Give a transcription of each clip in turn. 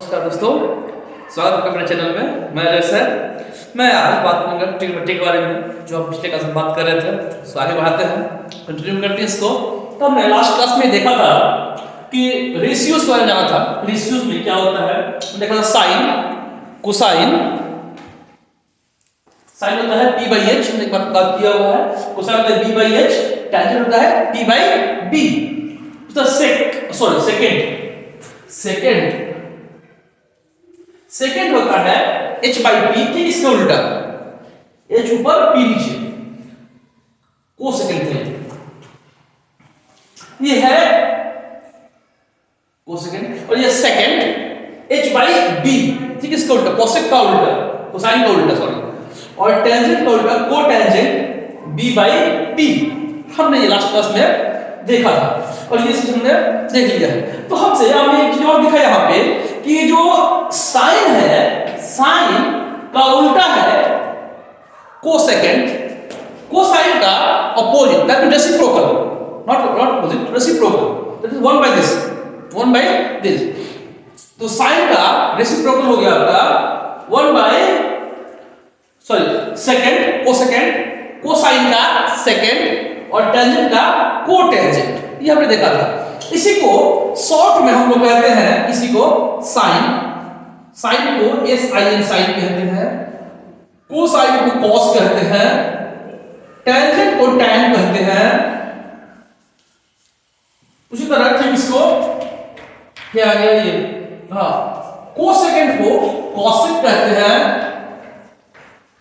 नमस्कार दोस्तों, स्वागत है अपने चैनल में। मैं अजय सर। मैं आज बात करूंगा ट्रिग्नोमेट्री के बारे में, जो हम पिछले क्लास में बात कर रहे थे। तो आगे बढ़ाते हैं, कंटिन्यू करते हैं इसको। तो हमने लास्ट क्लास में देखा था कि रेशियोज के बारे में जाना था। रेशियोज में क्या होता है देखा था, साइन, कोसाइन। साइन होता है p बाई h, हमने एक बात किया हुआ है। कोसाइन होता है b बाई h, टेंजेंट होता है p बाई b। तो सेकेंड होता है h बाई p, ठीक इसका उल्टा, h ऊपर p नीचे, को सेकेंड थे। ये है को सेकेंड, और ये सेकेंड h बाई b, ठीक इसका उल्टा, कोसेक का उल्टा, कोसाइन का उल्टा, सॉरी। और टेंजेंट का उल्टा को टेंजेंट b बाई p। हमने ये लास्ट क्लास में देखा था और ये चीज हमने देख लिया है। तो हमसे हमने एक चीज और दिखा यहाँ पे कि जो साइन है, साइन का उल्टा है कोसेकेंड, कोसाइन का opposite, that is reciprocal, not opposite, reciprocal, that is 1 by this. तो साइन का रेसिप्रोकल हो गया आपका 1 बाय सेकेंड, कोसेकेंड, कोसाइन का सेकेंड और टेंजेंट का कोटेंजेंट, ये हमने देखा था। इसी को शॉर्ट में हम लोग कहते हैं, इसी को साइन, साइन को SIN साइन कहते हैं, कोसाइन को कॉस कहते हैं, टेंजेंट को टैन कहते हैं। उसी तरह ठीक इसको क्या आ गया ये, हाँ, कोसेकेंड को कॉसिक कहते हैं,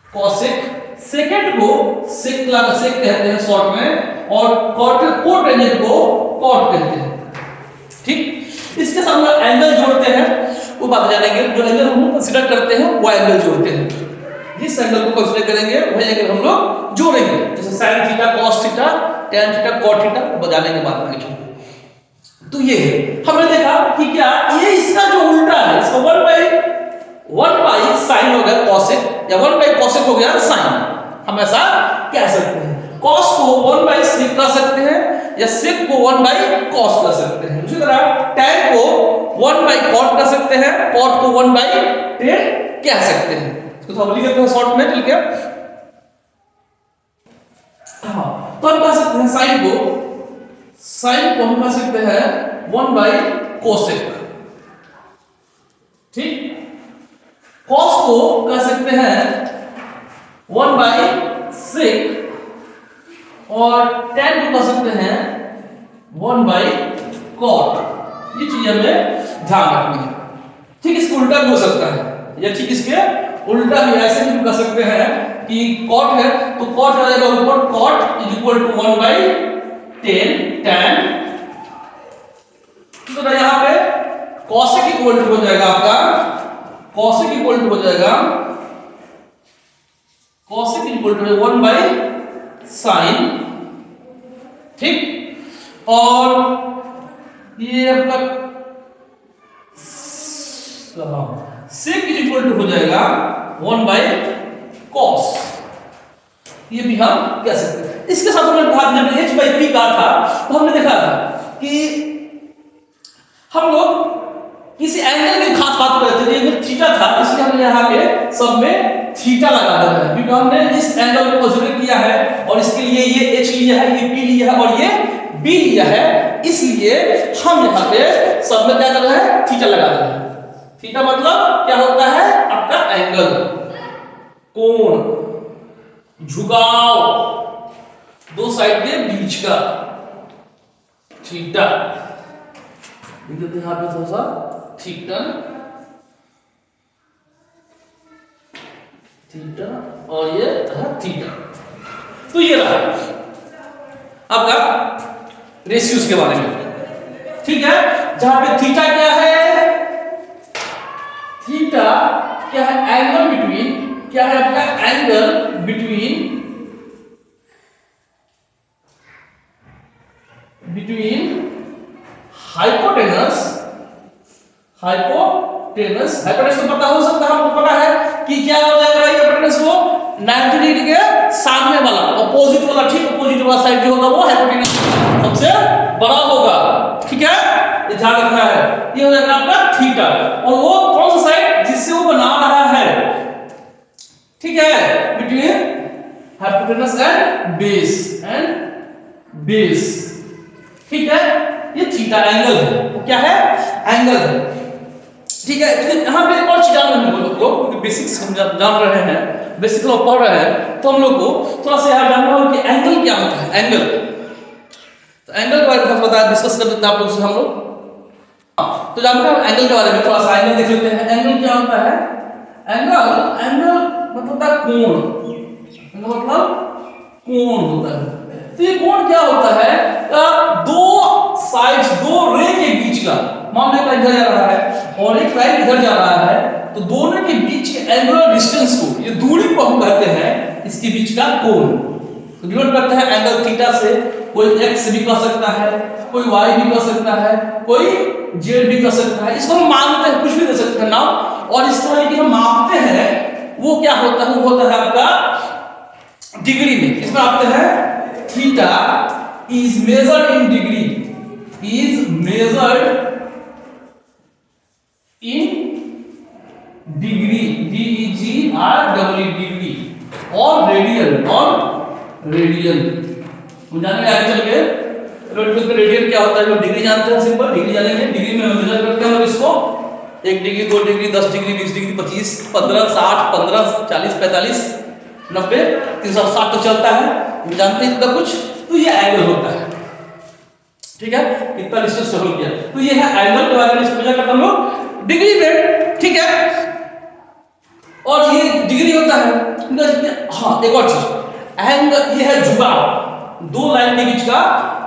कॉसिक, सेकेंड को सेक कहते हैं शॉर्ट में, और कोटेंजेंट को कॉट कहते हैं। ठीक, इसके साथ में एंगल जोड़ते हैं, वो बात जानेंगे। जो एंगल हम लोग कंसीडर करते हैं वो एंगल जोड़ते हैं। जिस एंगल को कंसीडर करेंगे वही एंगल हम लोग जोड़ेंगे, जैसे sine theta, cos theta, tan theta, cot theta, बताने के बाद में। तो ये हमने देखा कि क्या ये इसका जो उल्टा है, इसका 1 बाई साइन हो गया कॉसेक, या 1 बाई कॉसेक हो गया साइन, हम ऐसा कह सकते हैं। कॉस को 1 बाई सेक कर सकते हैं, या सेक को 1 बाई कॉस कर सकते हैं। उसी तरह टैन को 1 बाई कॉट कर सकते हैं, कॉट को 1 बाई टेन कह सकते हैं। इसको तो हम लिख देते हैं शॉर्ट में, ठीक है। हाँ, तो हम कह सकते हैं साइन को हम कह सकते हैं 1 बाई कोसेक, ठीक। कॉस को कह सकते हैं 1 बाई सेक, और टैन को कह सकते हैं 1 बाई कॉट। ये चीज हमें ध्यान रखनी है। ठीक, इसको उल्टा भी हो सकता है, या ठीक इसके उल्टा भी ऐसे भी कह सकते हैं कि कॉट है तो कॉट आ जाएगा ऊपर, cot is equal to 1 by 10 tan. तो यहां पे कॉसेक इक्वल टू हो जाएगा आपका, कॉसेक इक्वल टू हो जाएगा, cosec equal to 1 by sine, ठीक। और ये आपका सेक इक्वल टू हो जाएगा 1 बाई कॉस, ये भी हम कह सकते हैं। इसके साथ हमने जब h बाई p कहा था तो हमने देखा था कि हम लोग किसी एंगल की खास बात कर रहे थे, ये थीटा था, इसलिए हमने यहाँ पे सब में थीटा लगा दिया है, क्योंकि हमने इस एंगल को कंसीडर किया है और इसके लिए ये h लिया है, ये p लिया है और ये b लिया है, इसलिए हम यहाँ पे सब में क्या कर रहे हैं, थीटा लगा रहे हैं। थीटा मतलब क्या होता है, आपका एंगल, कोण, झुकाव, दो साइड के बीच का, थीटा। यहाँ पे थोड़ा सा थीटा, थीटा, और ये रहा थीटा। तो ये रहा आपका रेशियोज के बारे में, ठीक है। जहां पे थीटा क्या है, थीटा क्या है, एंगल बिटवीन, क्या है आपका एंगल बिटवीन हाइपोटेनस, हाइपोटेनस तो पता हो सकता है, हमको पता है कि क्या हो जाएगा हाइपोटेनस, वो 90 डिग्री के सामने वाला, अपोजिट वाला, ठीक, अपोजिट वाला साइड जो होगा वो हाइपोटेनस सबसे बड़ा होगा, ठीक है। ध्यान रखना है, ये हो जाएगा आपका थीटा, और वो बेस। ठीक है, ये थीटा एंगल है, वो क्या है, एंगल है। ठीक है, यहाँ पे एक और चीज जानना है लोग, क्योंकि बेसिक्स हम जान रहे हैं, बेसिक लोग पढ़ रहे हैं, तो हम लोग को थोड़ा सा यार जानना होगा कि एंगल क्या होता है। एंगल, तो एंगल के बारे में बताया, डिस्कस कर लेते हैं आप लोग से हम लोग। तो जानते हैं एंगल के बारे में, थोड़ा सा एंगल देख लेते हैं। एंगल क्या होता है, एंगल मतलब होता है कोण, मतलब कोण होता है। तो ये कोण क्या होता है, दो साइड्स, दो रे के बीच का, मान लो एक लाइन इधर जा रहा है और एक लाइन इधर जा रहा है, तो दोनों के बीच के एंगुलर डिस्टेंस को, ये दूरी को हम कहते हैं इसके बीच का कोण। तो डिनोट करते हैं एंगल थीटा से। कोई x भी कह सकता है, कोई y भी कह सकता है, कोई z भी कह सकता है, इसको हम मानते हैं, कुछ भी दे सकते हैं नाम। और इस तरह की हम मापते हैं, वो क्या होता है, वो होता है आपका डिग्री में। इसमें आते हैं theta is measured in degree, is measured in degree, DEGREE degree, और रेडियन, जानेंगे आगे चल के। रेडियन क्या होता है, जो डिग्री जानते हैं, सिंपल डिग्री जानेंगे। डिग्री में मेजर करते हैं इसको, 1 डिग्री, 2 डिग्री, 10 डिग्री, 20 डिग्री, 25, 15, 60, 15, 40, 45, 90, 360 तो चलता है, जानते हैं इतना कुछ। तो ये एंगल होता है। ठीक है, कितना डिस्टेंस ट्रेवल किया, तो ये है एंगल के बारे में समझा करते हम लोग डिग्री में। ठीक है, और ये डिग्री होता है। हाँ, एक और चीज, एंगल ये है झुकाव, दो लाइन के बीच का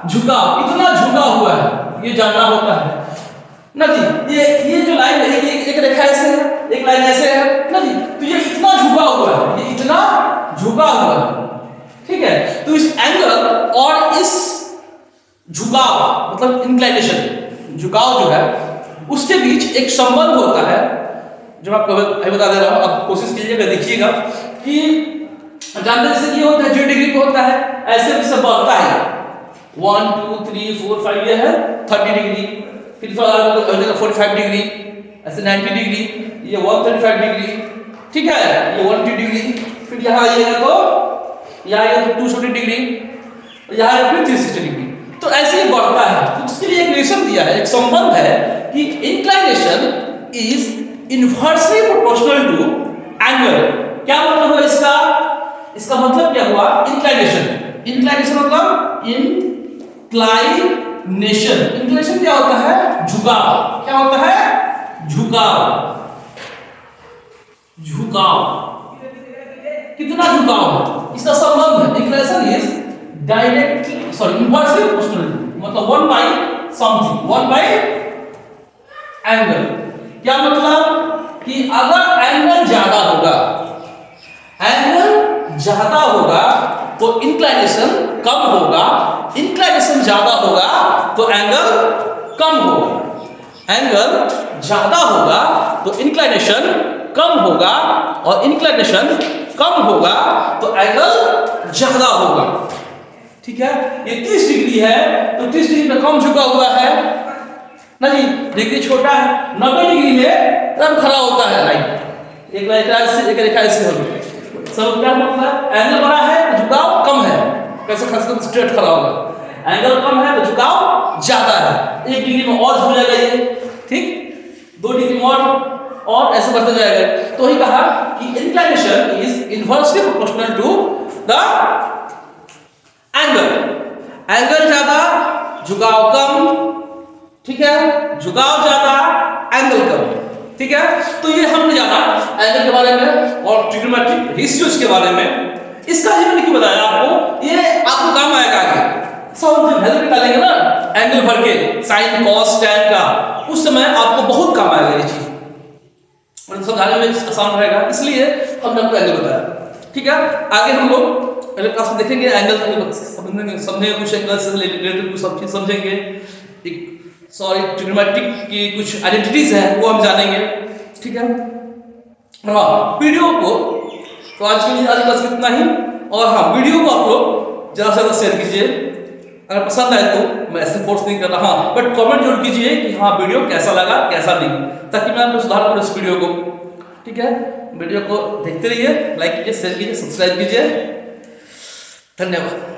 झुकाव, इतना झुका हुआ है, ये जानना होता है ना जी। ये जो लाइन है, एक रेखा ऐसे है, एक लाइन ऐसे है ना जी, तो ये इतना झुका हुआ है, ये इतना झुका हुआ है। ठीक है, तो इस एंगल और इस झुकाव मतलब इंक्लाइनेशन, झुकाव जो है, उसके बीच एक संबंध होता है, जो मैं आपको बता दे रहा हूं। आप कोशिश कीजिएगा, देखिएगा कि जानते जैसे ये होता है, जो डिग्री पे होता है, ऐसे से बढ़ता है 1 2 3 4 5, ये है 30 डिग्री, फिर 45 डिग्री, ऐसे 90 डिग्री, ये 135 डिग्री। ठीक है, ये 180 डिग्री, फिर यहाँ ये है तो यहाँ ये 240 डिग्री, यहाँ फिर 360 डिग्री। तो ऐसे ही बढ़ता है। तो उसके लिए एक रिलेशन दिया है, एक संबंध है कि inclination is inversely proportional to angle. क्या मतलब है इसका, इसका मतलब क्या हुआ, इंक्लाइनेशन। इंक्लाइनेशन मतलब इंक्लाइनेशन, इंक्लाइनेशन क्या होता है, झुकाव। क्या होता है, झुकाव, झुकाव, कितना झुकाव है, इसका संबंध है। Inclination is directly inversely proportional, मतलब 1/समथिंग, 1/एंगल। क्या मतलब कि अगर एंगल ज्यादा होगा, एंगल ज्यादा होगा तो इंक्लाइनेशन कम होगा, इंक्लाइनेशन ज्यादा होगा तो एंगल कम होगा, एंगल ज्यादा होगा तो इंक्लाइनेशन कम होगा, और इंक्लाइनेशन कम होगा तो एंगल ज्यादा होगा। ठीक है, ये 30 डिग्री है तो 30 डिग्री में कम झुका हुआ है ना जी, डिग्री छोटा है। 90 डिग्री में तब खड़ा होता है लाइन, एक रेखा से एक रेखा ऐसे होगी। सब क्या मतलब, एंगल बड़ा है तो झुकाव कम है, कैसे खास कर स्ट्रेट खड़ा होगा, एंगल कम है तो झुकाव ज्यादा है, 1 डिग्री में और झुक जाएगा ये, ठीक, 2 डिग्री में और ऐसे बढ़ते जाएगा। तो ही कहा कि inclination is inversely proportional to the angle, angle ज्यादा झुकाव कम। ठीक है, झुकाव ज्यादा एंगल कम। ठीक है, तो ये हमने जाना एंगल के बारे में और ट्रिग्नोमेट्रिक रेशियोज के बारे में। इसका ही मैंने क्यों बताया आपको, ये आपको काम आएगा आगे, सब हम वैल्यू निकालेंगे ना एंगल भर के, साइन कॉस टैन का, उस समय आपको बहुत काम आएगा ये चीज, और समझाने में आसान रहेगा, इसलिए हमने आपको एंगल बताया। ठीक है, आगे हम लोग अगले क्लास में देखेंगे एंगल समझेंगे, कुछ एंगल से रिलेटेड कुछ सब चीज समझेंगे, ट्रिग्नोमेट्रिक की कुछ आइडेंटिटीज हैं वो हम जानेंगे। ठीक है, हाँ, वीडियो को तो आज के लिए बस इतना ही, और हाँ, वीडियो को आप लोग ज़्यादा से ज़्यादा शेयर कीजिए, अगर पसंद आए तो। मैं ऐसे फोर्स नहीं कर रहा, हाँ, बट कमेंट जरूर कीजिए कि हाँ वीडियो कैसा लगा कैसा नहीं, ताकि मैं आपको सुधार करूँ इस वीडियो को। ठीक है, वीडियो को देखते रहिए, लाइक कीजिए, शेयर कीजिए, सब्सक्राइब कीजिए। धन्यवाद।